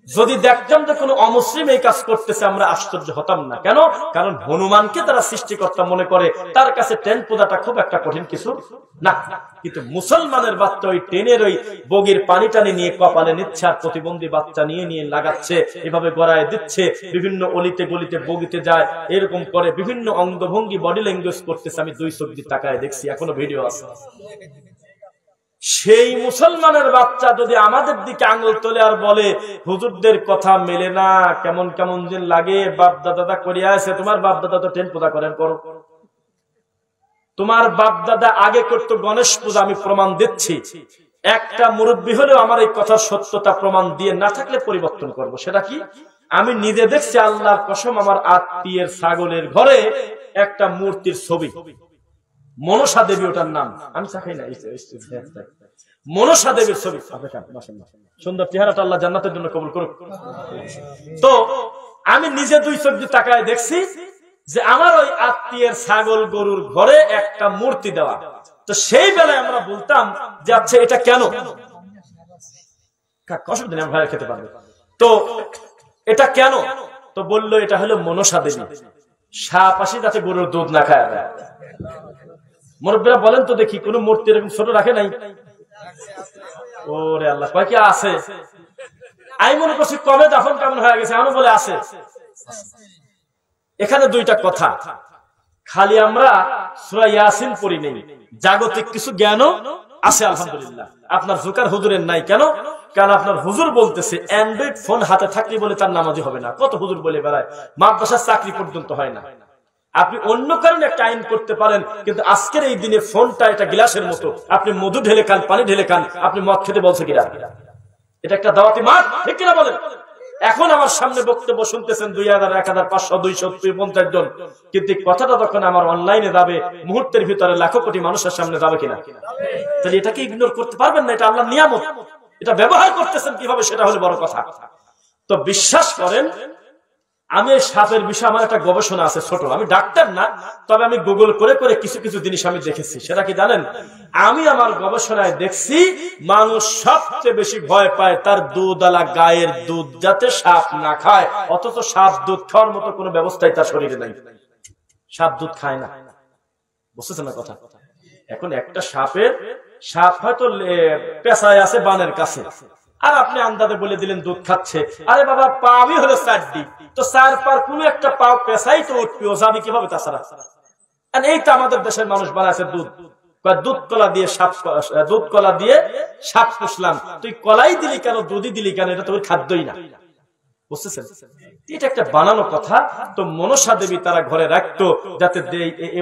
যদি দেখতাম যে কোন অমুসলিম এই কাজ করতেছে, আমরা আশ্চর্য হতাম না। কেন? কারণ হনুমানকে তারা সৃষ্টিকর্তা মনে করে, তার কাছে ট্রেন পূজাটা খুব একটা কঠিন কিছু না। কিন্তু মুসলমানের বাচ্চা ওই ট্রেনের ওই বগির পানি টানি নিয়ে কপালে নিচ্ছে, আর প্রতিবন্ধী বাচ্চা নিয়ে নিয়ে লাগাচ্ছে, এভাবে গড়ায় দিচ্ছে, বিভিন্ন অলিতে গলিতে বগিতে যায়, এরকম করে বিভিন্ন অঙ্গভঙ্গি বডি ল্যাঙ্গুয়েজ করতেছে। আমি 2 চোখ দিয়ে তাকায় দেখছি, এখনো ভিডিও আছে। সেই মুসলমানের বাচ্চা যদি আমাদের দিকে আঙুল তোলে আর বলে হুজুরদের কথা মেলে না, কেমন কেমন দিন লাগে, বাপ দাদা করিয়া আছে, তোমার বাপ দাদা তো ট্রেন পূজা করেন, করো। তোমার বাপ দাদা আগে করতো গণেশ পূজা, আমি প্রমাণ দিচ্ছি। একটা মুরব্বী হলেও আমার এই কথার সত্যতা প্রমাণ দিয়ে না থাকলে পরিবর্তন করব। সেটা কি? আমি নিজে দেখছি, আল্লাহর কসম, আমার আত্মীয়ের ছাগলের ঘরে একটা মূর্তির ছবি, মনসা দেবী ওটার নাম, আমি চাখাই না, মনসা দেবীর ছবি। সুন্দর চেহারাটা আল্লাহ জান্নাতের জন্য কবুল করুক। তো আমি নিজে 2 চোখ দিয়ে তাকায় দেখছি যে আমার ওই আত্মীয়ের ছাগল গরুর ঘরে একটা মূর্তি দেওয়া। তো সেই বেলায় আমরা বলতাম যে আচ্ছা এটা কেন, অসুবিধা নেই, ভাই খেতে পারবে। তো এটা কেন? তো বললো এটা হলো মনসা দেবী, সাপ আসি যাতে গরুর দুধ না খায়। মুরব্বীরা বলেন তো দেখি, কোন মূর্তি এরকম ছোট রাখে নাই? ওরে আল্লাহ, কয় কি আছে? আমি মনে করছি কবে দাফন কেমন হয়ে গেছে, এমন বলে আছে। এখানে 2টা কথা, খালি আমরা সূরা ইয়াসিন পড়ি নেই, জাগতিক কিছু জ্ঞানও আছে আলহামদুলিল্লাহ। আপনার জুকার হুজুরের নাই। কেন? কারণ আপনার হুজুর বলতেছে অ্যান্ড্রয়েড ফোন হাতে থাকলে বলে তার নামাজি হবে না। কত হুজুর বলে বেড়ায়, মাদ্রাসার চাকরি পর্যন্ত হয় না। আপনি অন্য কারণে একটা আইন করতে পারেন, কিন্তু আজকের এই দিনে ফোনটা এটা গ্লাসের মতো, আপনি মধু ঢেলে খান, পানি ঢেলে খান, আপনি মদ খেতে বলছে কিনা? এটা একটা দাওয়াতি মাঠ, ঠিক কিনা বলেন? এখন আমার সামনে বক্তব্য শুনতেছেন 2000, 1000, 500, 200, 250 জন, কিন্তু কথাটা যখন আমার অনলাইনে যাবে, মুহূর্তের ভিতরে লাখো কোটি মানুষের সামনে যাবে কিনা? তাহলে এটাকে ইগনোর করতে পারবেন না। এটা আল্লাহর নিয়ামত, এটা ব্যবহার করতেছেন কিভাবে সেটা হলো বড় কথা। তো বিশ্বাস করেন, আমি এই সাপের বিষয়ে আমার একটা গবেষণা আছে ছোট, আমি ডাক্তার না, তবে আমি গুগল করে করে কিছু কিছু জিনিস আমি দেখেছি। সেটা কি জানেন? আমি আমার গবেষণায় দেখছি মানুষ সবচেয়ে বেশি ভয় পায় তার দুধওয়ালা গায়ের দুধ যাতে সাপ না খায়, অথচ সাপ দুধ খাওয়ার মতো কোনো ব্যবস্থাই তার শরীরে নাই। সাপ দুধ খায় না, বুঝতেছেন না কথা? এখন একটা সাপ হয়তো পেশায় আছে বানের কাছে, আর আপনি আন্দাজে বলে দিলেন দুধ খাচ্ছে। আরে বাবা, পাবি হলো 4টি, তো 4 পার কোন একটা পাও পেশাই তো উঠবে, ও যাবি কিভাবে তাছাড়া? এই তো আমাদের দেশের মানুষ বানাইছে দুধ, দুধ কলা দিয়ে সাপ পুষলাম। তুই কলাই দিলি কেন, দুধই দিলি কেন? এটা তো ওই খাদ্যই না, বুঝতেছেন? এটা একটা বানানো কথা। তো মনসা দেবী তারা ঘরে রাখতো, যাতে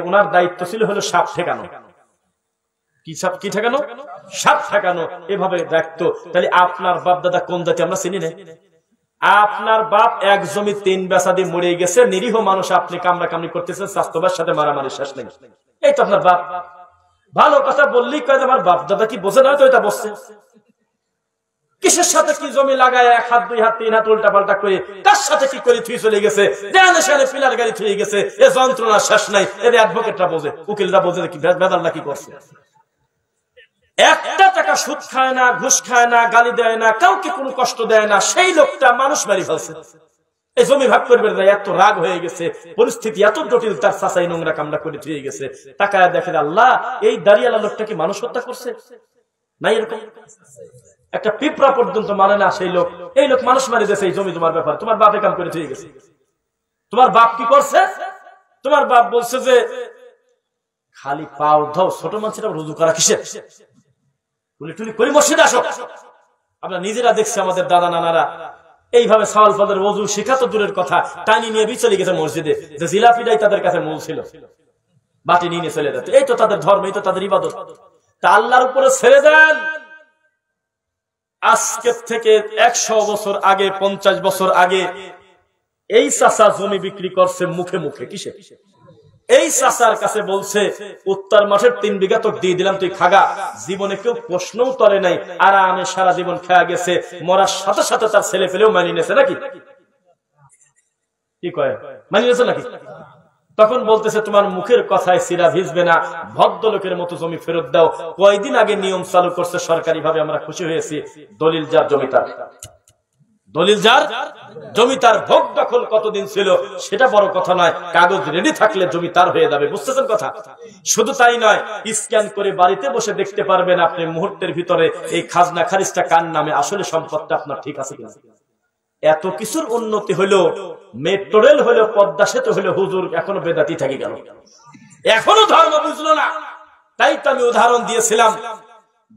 ওনার দায়িত্ব ছিল হলো সাপ ঠেকানো। কি ঠেকানো? সাপ ঠেকানো, এভাবে রাখতো। তাহলে আপনার বাপ দাদা কোন জাতি আমরা চিনি না? আপনার বাপ এক জমি 3 বেচা দিয়ে মরে গেছে, নিরীহ মানুষ, আপনি কামড়া কামড়ি করতেছেন, স্বাস্থ্যবার সাথে মারামারি শেষ নেই। এই তো আপনার বাপ। ভালো কথা বললেই কয় আমার বাপ দাদা কি বোঝে না? তো এটা বসছে কিসের সাথে কি জমি লাগায় 1 হাত 2 হাত 3 হাত উল্টা পাল্টা করে তার সাথে কি করে থুই চলে গেছে, পিলার গাড়ি থুয়ে গেছে, এ যন্ত্রণা শেষ নাই। এর অ্যাডভোকেটরা বোঝে, উকিলরা বোঝে কি বেদাল নাকি করছে। 1 টাকা সুদ খায় না, ঘুষ খায় না, গালি দেয় না, কাউকে কোনো কষ্ট দেয় না, সেই লোকটা মানুষ মারি ফেলছে। এই জমি ভাগ করবে না, এত রাগ হয়ে গেছে, পরিস্থিতি এত জটিল, তার চাচাই নোংরা কামড়া করে থুয়ে গেছে। তাকায় দেখেন আল্লাহ, এই দাঁড়িয়ালা লোকটা কি মানুষ হত্যা করছে? নাই এরকম একটা পিঁপড়া পর্যন্ত মানে না সেই লোক। এই লোক মানুষ মারি দিয়েছে, এই জমি তোমার ব্যাপার, তোমার বাপে কাম করে থুয়ে গেছে। তোমার বাপ কি করছে? তোমার বাপ বলছে যে খালি পাও দাও, ছোট মানুষেরা রুজু করা কিসের, টুলি টুলি করি মসজিদে আসো। আমরা নিজেরা দেখছি আমাদের দাদা নানারা এইভাবে সওয়াল ফজর ওযু শিখা তো দূরের কথা, টানি নিয়ে চলে গেছে মসজিদে, যে জিলাপিটাই তাদের কাছে মূল ছিল, বাটি নিয়ে চলে যেত। এই তো তাদের ধর্ম, এই তো তাদের ইবাদত। তা আল্লাহর উপরে ছেড়ে দেন। আজকে থেকে 100 বছর আগে, 50 বছর আগে এই চাচা জমি বিক্রি করছে মুখে মুখে। কিসে? এই চাচার কাছে বলছে উত্তর মাঠের 3 বিঘা তো দিয়ে দিলাম, তুই খাগা। জীবনে কেউ প্রশ্নও তরে নাই, আর আমি সারা জীবন খেয়া গেছে, মরার সাথে সাথে তার ছেলে পেলেও মানিয়ে নিয়েছে নাকি? কি কয়, মানিয়ে নিয়েছে নাকি? তখন বলতেছে তোমার মুখের কথায় সিরা ভিজবে না, ভদ্রলোকের মতো জমি ফেরত দাও। কয়দিন আগে নিয়ম চালু করছে সরকারি ভাবে, আমরা খুশি হয়েছি। দলিল যার জমিদার, দলিল যার জমিদার। ভোগ দখল কতদিন ছিল সেটা বড় কথা নয়, কাগজ রেডি থাকলে জমি তার হয়ে যাবে। বুঝতেছেন কথা? শুধু তাই নয়, স্ক্যান করে বাড়িতে বসে দেখতে পারবেন আপনি মুহূর্তের ভিতরে এই খাজনা খারিজটা কার নামে, আসলে সম্পদটা আপনার ঠিক আছে কিনা। এত কিছুর উন্নতি হলো, মেট্রো রেল হলো, পদ্মা সেতু হলো, হুজুর এখনো বেদাতি থাকি গেল, এখনো ধর্ম বুঝলো না। তাই তো আমি উদাহরণ দিয়েছিলাম,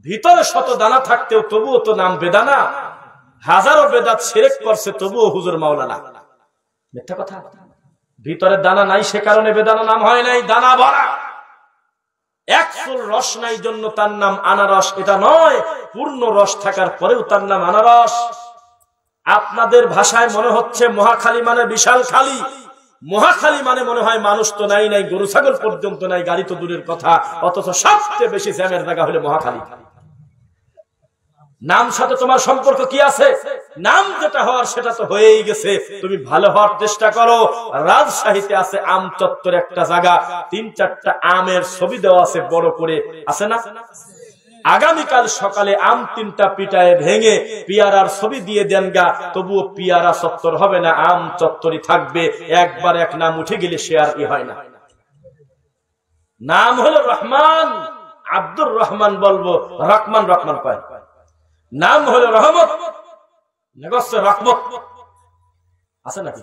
ভিতরে শত দানা থাকতেও তবুও তো নাম বেদানা। হাজারো বেদাত শিরক করছে, তবুও হুজুর মাওলানা। মিথ্যা কথা। ভিতরে দানা নাই সে কারণে বেদানা নাম হয় নাই, দানা ভরা। এক ফুল রস নাই জন্য তার নাম আনারস, এটা নয়। পূর্ণ রস থাকার পরেও তার নাম আনারস। আপনাদের ভাষায় মনে হচ্ছে মহাখালী মানে বিশাল খালি, মহাখালী মানে মনে হয় মানুষ তো নাই, নাই গরু ছাগল পর্যন্ত নাই, গাড়ি তো দূরের কথা। অথচ সবচেয়ে বেশি জ্যামের জায়গা হলো মহাখালী। নাম সাথে তোমার সম্পর্ক কি আছে? নাম যেটা হওয়ার সেটা তো হয়েই গেছে, তুমি ভালো হওয়ার চেষ্টা করো। রাজশাহীতে আছে আম চত্বর একটা জায়গা, 3-4টা আমের ছবি দেওয়া আছে বড় করে, আছে না? আগামীকাল সকালে আম 3টা পিটায় ভেঙে পিয়ারার ছবি দিয়ে দেন গা, তবুও পিয়ারা চত্বর হবে না, আম চত্বরই থাকবে। একবার এক নাম উঠে গেলে সে আর হয় না। নাম হলো রহমান, আব্দুর রহমান বলবো, রহমান রহমান কয়। নাম হলো রহমত, রহমত আছে নাকি?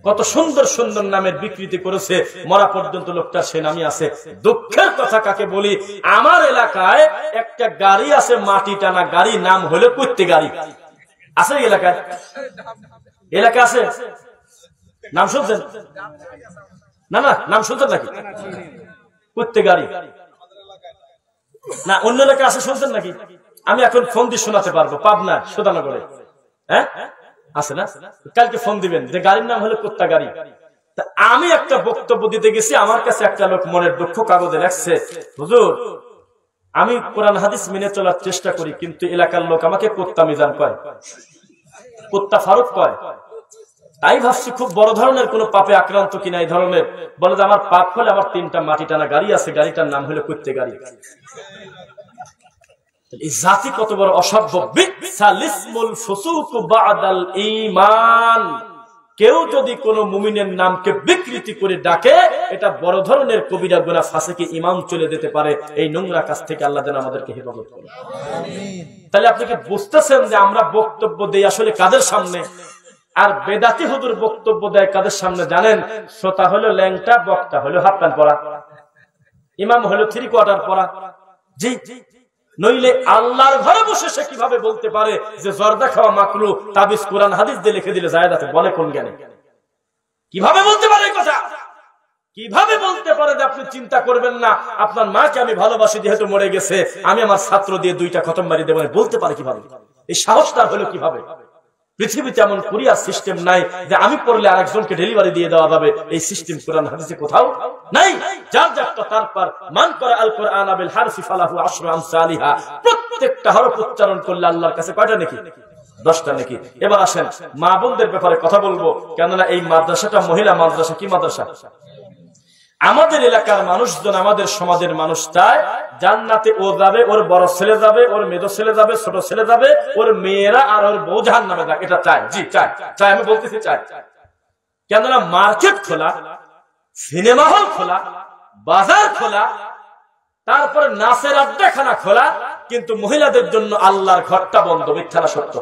কত সুন্দর সুন্দর নামের বিকৃতি করেছে, মরা পর্যন্ত লোকটা সে নামই আছে। দুঃখের কথা কাকে বলি, আমার এলাকায় একটা গাড়ি আছে, মাটি টানা গাড়ি, নাম হলো কুত্তে গাড়ি। আছে এলাকায়? এলাকা আছে? নাম শুনছেন? না না, নাম শুনছেন নাকি? কুত্তে গাড়ি না, অন্য এলাকায় আছে, শুনছেন নাকি? আমি এখন ফোন দিয়ে শোনাতে পারবো, পাবনা সুদানগরে, হ্যাঁ আছে না? কালকে ফোন দিবেন যে গাড়ির নাম হলো কুত্তা গাড়ি। আমি একটা বক্তব্য দিতে গেছি, আমার কাছে একটা লোক মনের দুঃখ কাগজে লেখছে, হুজুর আমি কোরআন হাদিস মেনে চলার চেষ্টা করি, কিন্তু এলাকার লোক আমাকে কুত্তা মিজান কয়, কুত্তা ফারুক কয়। তাই ভাবছি খুব বড় ধরনের কোন পাপে আক্রান্ত কিনা এই ধরনের। বলে যে আমার পাপ হলে আমার 3টা মাটি টানা গাড়ি আছে, গাড়িটার নাম হলো কুত্তে গাড়ি। এই জাতি কত বড় অসভ্য। বিসালিসমুল ফুসুক বাদাল ঈমান। কেউ যদি কোন মুমিনের নামকে বিকৃতি করে ডাকে, এটা বড় ধরনের কবিরা গুনাহ, ফাসিকি ঈমান চলে যেতে পারে। এই নোংরা কাজ থেকে আল্লাহ যেন আমাদেরকে হেফাজত করে। আমিন। তাহলে আপনি কি বুঝতেছেন যে আমরা বক্তব্য দেই আসলে কাদের সামনে? আর বেদাতি হুজুর বক্তব্য দেয় কাদের সামনে জানেন? শ্রোতা হলো ল্যাংটা, বক্তা হলো হাফ প্যান্ট পরা, ইমাম হলো 3 কোয়ার্টার পরা। জি, নইলে আল্লাহর ঘরে বসে সে কিভাবে বলতে পারে যে জর্দা খাওয়া মাকরুহ, তাবিজ কোরআন হাদিস দিয়ে লিখে দিলে জায়েজ বলে কোন জ্ঞানে? কিভাবে বলতে পারে এই কথা? কিভাবে বলতে পারে যে আপনি চিন্তা করবেন না, আপনার মাকে আমি ভালোবাসি, যেহেতু মরে গেছে আমি আমার ছাত্র দিয়ে 2টা খতম মারি দেব? বলতে পারে কিভাবে? এই সাহস তার হলো কিভাবে? পৃথিবীতে এমন কুরিয়ার সিস্টেম নাই যে আমি পড়লে আরেকজনকে ডেলিভারি দিয়ে দেওয়া যাবে, এই সিস্টেম কোরআন হাদিসে কোথাও নাই। যার যারটা তারপর মান করা আল কোরআন বিল হারফি ফালাহু আশরু আমসালিহা, প্রত্যেকটা হরফ উচ্চারণ করলে আল্লাহর কাছে কয়টা নেকি? 10টা নেকি। এবার আসেন মা বোনদের ব্যাপারে কথা বলবো, কেননা এই মাদ্রাসাটা মহিলা মাদ্রাসা। কি মাদ্রাসা? আমাদের এলাকার মানুষজন, আমাদের সমাজের মানুষ চায় জান্নাতে ও যাবে, ওর বড় ছেলে যাবে, ওর মেজো ছেলে যাবে, ছোট ছেলে যাবে, ওর মেয়েরা আর ওর বউ জাহান্নামে যাক। এটা চায়, জি চায়, চায়, আমি বলতেছি চায়। কেননা মার্কেট খোলা, সিনেমা হল খোলা, বাজার খোলা, তারপরে নাচের আড্ডাখানা খোলা, কিন্তু মহিলাদের জন্য আল্লাহর ঘরটা বন্ধ। মিথ্যা না সত্য?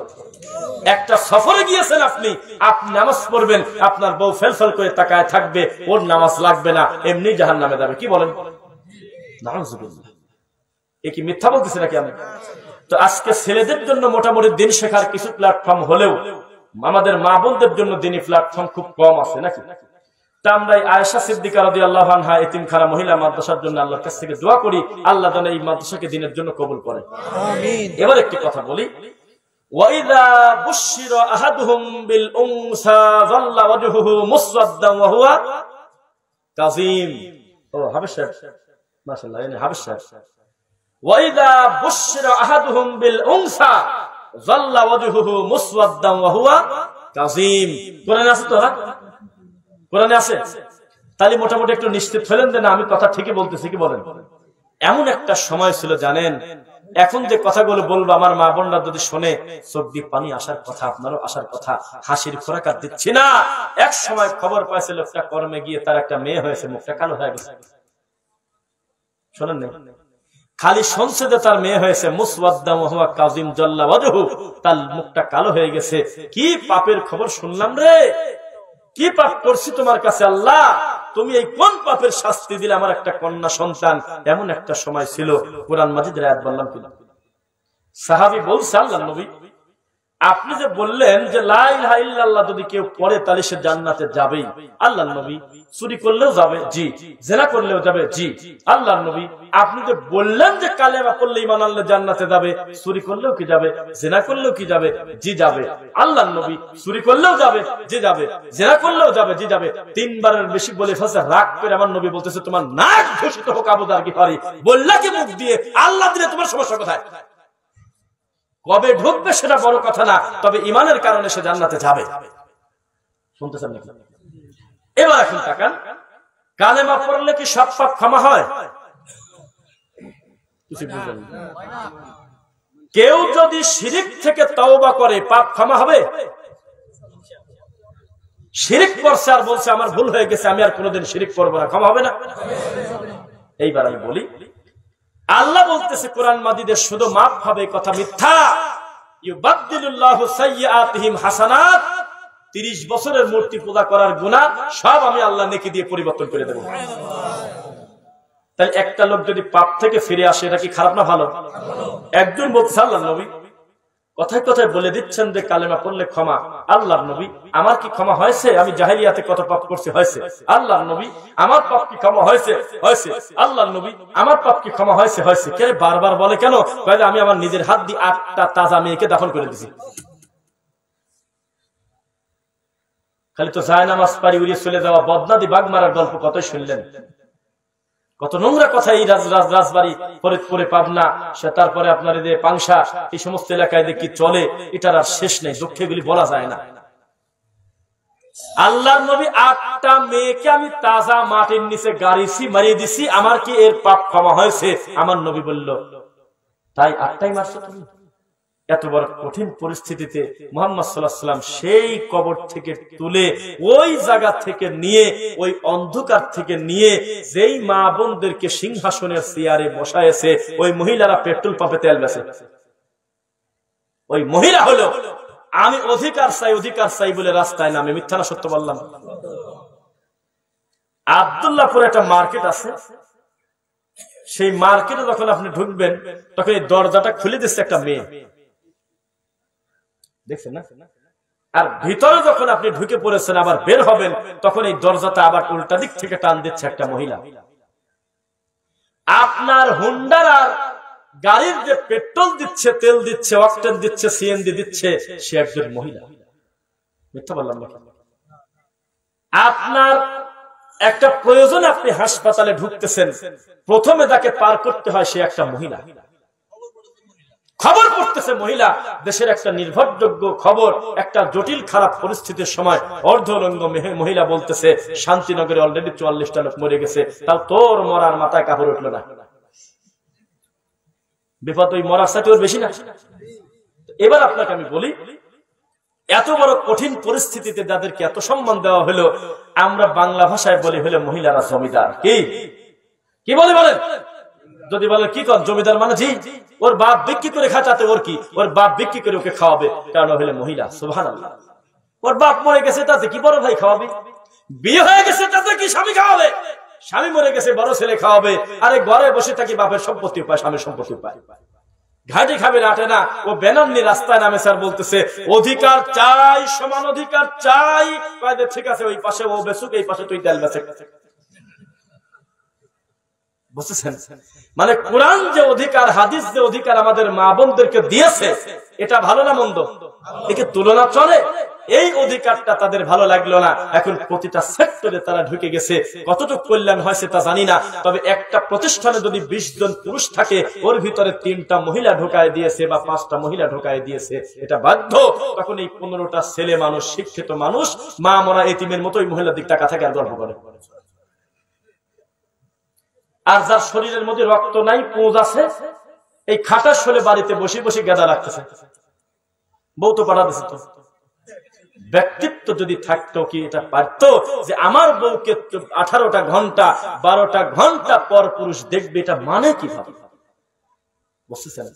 একটা সফরে গিয়েছেন আপনি, আপনি নামাজ পড়বেন, আপনার বউ ফেলফেল করে তাকায় থাকবে, ওর নামাজ লাগবে না, এমনি জাহান্নামে যাবে। কি বলেন? নাউযুবিল্লাহ। এ কি মিথ্যা বলতেছি নাকি আমি? তো আজকে ছেলেদের জন্য মোটামুটি দিন শেখার কিছু প্ল্যাটফর্ম হলেও আমাদের মা বোনদের জন্য দিনী প্ল্যাটফর্ম খুব কম আছে নাকি? তা আমরা আয়েশা সিদ্দিকা রাদিয়াল্লাহু আনহা এতিমখানা মহিলা মাদ্রাসার জন্য আল্লাহর কাছ থেকে দোয়া করি, আল্লাহ যেন এই মাদ্রাসাকে দিনের জন্য কবুল করে। আমিন। এবার একটি কথা বলি, ওয়াইদা বুশিরা আহাদুহুম বিল উনসা যাল্লা ওয়াজহুহু মুসওয়াদ্দান ওয়া হুয়া কাযীম। ও হাবিব সাহেব, মাশাআল্লাহ, এনে হাবিব সাহেব। ওয়াইদা বুশিরা আহাদুহুম বিল উনসা যাল্লা ওয়াজহুহু মুসওয়াদ্দান ওয়া হুয়া কাযীম। কোরআনে আছে তো? কোরআনে আছে? তাহলে মোটামুটি একটু নিশ্চিত হলেন যে না আমি কথা ঠিকই বলতেছি। কি বলেন? এমন একটা সময় ছিল জানেন, এখন যে কথাগুলো বলবো আমার মা বোনরা যদি শোনে চোখ দিয়ে পানি আসার কথা, আপনারও আসার কথা। হাসির খোরাক আর দিচ্ছি না। এক সময় খবর পাইছে লোকটা কর্মে গিয়ে তার একটা মেয়ে হয়েছে, মুখটা কালো হয়ে গেছে। শোনেন না? খালি শুনছে যে তার মেয়ে হয়েছে, মুসওয়াদ্দান ওয়া হুয়া কাযীম জাল্লা ওয়াজহু, তার মুখটা কালো হয়ে গেছে। কি পাপের খবর শুনলাম রে! কি পাপ করছি তোমার কাছে আল্লাহ? তুমি এই কোন পাপের শাস্তি দিলে আমার একটা কন্যা সন্তান? এমন একটা সময় ছিল, কোরআন মাজিদের আয়াত বললাম কিনা, সাহাবী বলছে আল্লাহর নবী আপনি যে বললেন যে লা ইলাহা ইল্লাল্লাহ যদি কেউ পড়ে তাহলে সে জান্নাতে যাবেই, আল্লাহর নবী চুরি করলেও যাবে, জি। জিনা করলেও যাবে, জি। আল্লাহর নবী আপনি যে বললেন যে কালেমা পড়লে ঈমান আনলে জান্নাতে যাবে, চুরি করলেও কি যাবে? জিনা করলেও কি যাবে? জি যাবে। আল্লাহর নবী চুরি করলেও যাবে, জি যাবে। জিনা করলেও যাবে, জি যাবে। 3 বারের বেশি বলে ফেলছে। রাগ করে আমার নবী বলতেছে তোমার নাক ঘোষিত হোক আবু যার গিফারি, বললা কি মুখ দিয়ে? আল্লাহ দিলে তোমার সমস্যা কোথায়? কবে ঢুকবে সেটা বড় কথা না, তবে ঈমানের কারণে সে জান্নাতে যাবে। শুনতেছেন নাকি? এবার এখন তাকান, কালেমা পড়লে কি সব পাপ ক্ষমা হয়? কিছু বুঝেন না। কেউ যদি শিরিক থেকে তওবা করে পাপ ক্ষমা হবে? শিরিক করছে আর বলছে আমার ভুল হয়ে গেছে, আমি আর কোনোদিন শিরিক করবো না, ক্ষমা হবে না? এইবার আমি বলি, আল্লাহ বলতেছে কোরআন মাজিদে শুধু মাফ হবে, কথা মিথ্যা। ইউবাদদিলুল্লাহু সাইয়্যাতিহিম হাসানাত, 30 বছরের মূর্তি পূজা করার গুনাহ সব আমি আল্লাহ নেকি দিয়ে পরিবর্তন করে দেব। তাই একটা লোক যদি পাপ থেকে ফিরে আসে এটা কি খারাপ না ভালো? একজন বলছে আল্লাহর নবী কথায় কথায় বলে দিচ্ছেন যে কালেমা পড়লে ক্ষমা। আল্লাহর নবী আমার কি ক্ষমা হয়েছে? আমি জাহেলিয়াতে কত পাপ করছি, হয়েছে। আল্লাহর নবী আমার পাপ কি ক্ষমা হয়েছে? হয়েছে। আল্লাহর নবী আমার পাপ কি ক্ষমা হয়েছে? হয়েছে। কে বারবার বলে কেন? কয় আমি আমার নিজের হাত দিয়ে 8টা তাজা মেয়েকে দাফন করে দিয়েছি। খালি তো যায় নামাজ পারি উড়িয়ে চলে যাওয়া বদনাদি বাঘ মারার গল্প কতই শুনলেন। কত নোংরা কথা এই রাজবাড়ি, ফরিদপুরে, পাবনা, সে তারপরে আপনার এই যে পাংশা, এই সমস্ত এলাকায় দেখি চলে, এটার আর শেষ নেই। দুঃখেগুলি বলা যায় না। আল্লাহর নবী 8টা মেয়েকে আমি তাজা মাটির নিচে গাড়িছি, মারিয়ে দিছি, আমার কি এর পাপ ক্ষমা হয়েছে? আমার নবী বলল তাই 8টাই মারছো তুমি? এত বড় কঠিন পরিস্থিতিতে মুহাম্মদ সাল্লাল্লাহু আলাইহি ওয়াসাল্লাম সেই কবর থেকে তুলে, ওই জায়গা থেকে নিয়ে, ওই অন্ধকার থেকে নিয়ে যেই মা বোনদেরকে সিংহাসনের চেয়ারে বসায়েছে, ওই মহিলারা পেট্রোল পাম্পে তেল বেচে। ওই মহিলা হলো আমি অধিকার চাই বলে রাস্তায় নামে। মিথ্যা না সত্য বললাম? আব্দুল্লাহপুরে একটা মার্কেট আছে, সেই মার্কেটে যখন আপনি ঢুকবেন তখন এই দরজাটা খুলে দিচ্ছে একটা মেয়ে, দেখছেন না? আর ভিতরে যখন আপনি ঢুকে পড়েছেন আবার বের হবেন তখন এই দরজাটা আবার উল্টা দিক থেকে টান দিচ্ছে একটা মহিলা। আপনার হুন্ডার আর গাড়ির যে পেট্রোল দিচ্ছে, তেল দিচ্ছে, অকটেন দিচ্ছে, সিএনজি দিচ্ছে, সে একজন মহিলা। মিথ্যা বললাম না? আপনার একটা প্রয়োজনে আপনি হাসপাতালে ঢুকতেছেন, প্রথমে তাকে পার করতে হয় সে একটা মহিলা। খবর পড়তেছে মহিলা, দেশের একটা নির্ভরযোগ্য খবর, একটা জটিল খারাপ পরিস্থিতির সময় অর্ধলঙ্গ মহিলা বলতেছে শান্তিনগরে অলরেডি 44টা লোক মরে গেছে, তাও তোর মরার মাথায় কাপড় উঠলো না। বিপদ ওই মরার সাথে ওর বেশি না? এবার আপনাকে আমি বলি, এত বড় কঠিন পরিস্থিতিতে যাদেরকে এত সম্মান দেওয়া হলো, আমরা বাংলা ভাষায় বলি হলো মহিলারা জমিদার। কি বলে বলেন? যদি বলে কি কর জমিদার মানে জি, ওর বাপ বিক্রি করে খাটাতে, ওর কি, ওর বাপ বিক্রি করে ওকে খাওয়াবে, কারণ হলে মহিলা। সুবহানাল্লাহ। ওর বাপ মরে গেছে তাতে কি বড় ভাই খাওয়াবে? বিয়ে হয়ে গেছে তাতে কি স্বামী খাওয়াবে? স্বামী মরে গেছে বড় ছেলে খাওয়াবে। আরে ঘরে বসে থাকি বাপের সম্পত্তি পায়, স্বামীর সম্পত্তি পায়, ঘাটি খাবে রাটে না। ও ব্যানার নিয়ে রাস্তায় নামে স্যার বলতেছে অধিকার চাই, সমান অধিকার চাই। ঠিক আছে, ওই পাশে ও বেসুক, এই পাশে তুই তেল বেচে। বুঝতেছেন? মানে কোরআন যে অধিকার, হাদিস যে অধিকার আমাদের মা বোনদেরকে দিয়েছে, এটা ভালো না মন্দ? একে তুলনা চলে? এই অধিকারটা তাদের ভালো লাগলো না। এখন প্রতিটা সেক্টরে তারা ঢুকে গেছে। কতটুকু কল্যাণ হয়েছে তা জানি না, তবে একটা প্রতিষ্ঠানে যদি 20 জন পুরুষ থাকে, ওর ভিতরে 3টা মহিলা ঢোকায় দিয়েছে বা 5টা মহিলা ঢোকায় দিয়েছে, এটা বাধ্য। তখন এই 15টা ছেলে মানুষ, শিক্ষিত মানুষ, মা মরা এতিমের মতো ওই মহিলার দিক টাকা থাকে আর গর্ব করে। আর যার শরীরের মধ্যে রক্ত নাই, পোঁজ আছে, এই খাটার শোলে বাড়িতে বসে বসে গেদা রাখতেছে। বউ তো পাঠা দিছে। তো ব্যক্তিত্ব যদি থাকতো, কি এটা পারতো যে আমার বউকে 18টা ঘন্টা 12টা ঘন্টা পর পুরুষ দেখবে, এটা মানে কি ভাবে? বুঝতেছেন?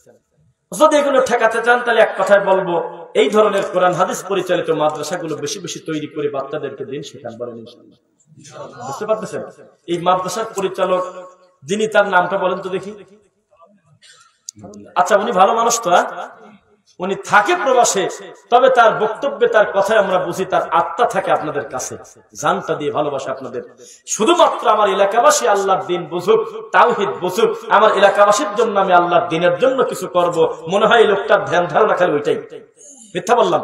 যদি এগুলো ঠেকাতে চান তাহলে এক কথায় বলবো, এই ধরনের কোরআন হাদিস পরিচালিত মাদ্রাসাগুলো বেশি বেশি তৈরি করে বাচ্চাদেরকে দিন শেখান, বলেন ইনশাআল্লাহ। বুঝতে পারতেছেন? এই মাদ্রাসার পরিচালক যিনি, তার নামটা বলেন তো দেখি। আচ্ছা, উনি ভালো মানুষ তো? উনি থাকে প্রবাসে, তবে তার বক্তব্যে, তার কথায় আমরা বুঝি তার আত্মা থাকে আপনাদের কাছে, জানটা দিয়ে ভালোবাসে আপনাদের। শুধুমাত্র আমার এলাকাবাসী আল্লাহর দিন বুঝুক, তাওহীদ বুঝুক, আমার এলাকাবাসীর জন্য আমি আল্লাহর দিনের জন্য কিছু করব, মনে হয় এই লোকটার ধ্যান ধারণা খালি ওইটাই। মিথ্যা বললাম?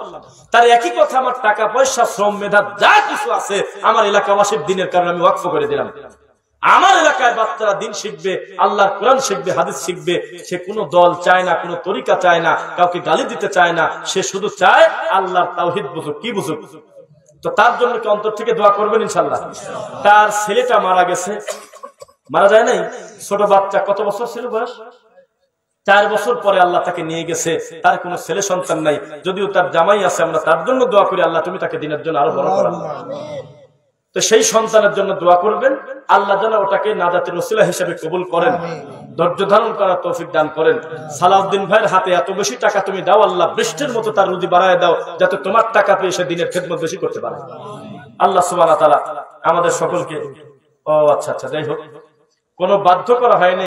তার একই কথা, আমার টাকা পয়সা, শ্রম, মেধা যা কিছু আছে আমার এলাকাবাসীর দিনের কারণে আমি ওয়াকফ করে দিলাম। আমার এলাকায় বাচ্চারা দিন শিখবে, আল্লাহর কোরআন শিখবে, হাদিস শিখবে। সে কোনো দল চায় না, কোনো তরিকা চায় না, কাউকে গালি দিতে চায় না। সে শুধু চায় আল্লাহর তাওহীদ বুঝুক। কি বুঝুক? তো তার জন্য কি অন্তর থেকে দোয়া করবেন ইনশাআল্লাহ? তার ছেলেটা মারা গেছে, মারা যায় নাই, ছোট বাচ্চা, কত বছর ছিল বয়স? 4 বছর পরে আল্লাহ তাকে নিয়ে গেছে। তার কোনো ছেলে সন্তান নাই, যদিও তার জামাই আছে। আমরা তার জন্য দোয়া করি, আল্লাহ তুমি তাকে দিনের জন্য আরো বড় করো। তো সেই সন্তানের জন্য দোয়া করবেন, আল্লাহ যেন ওটাকে নাজাতের ওসিলা হিসেবে কবুল করেন, ধৈর্য ধারণ করার তৌফিক দান করেন। সালাউদ্দিন ভাইয়ের হাতে এত বেশি টাকা তুমি দাও, আল্লাহ বৃষ্টির মতো তার রুজি বাড়ায় দাও, যাতে তোমার টাকা পেয়ে সে দিনের খেদমত বেশি করতে পারে। আল্লাহ সুবহানাহু ওয়া তাআলা আমাদের সকলকে, ও আচ্ছা, যাই হোক, কোনো বাধ্য করা হয়নি।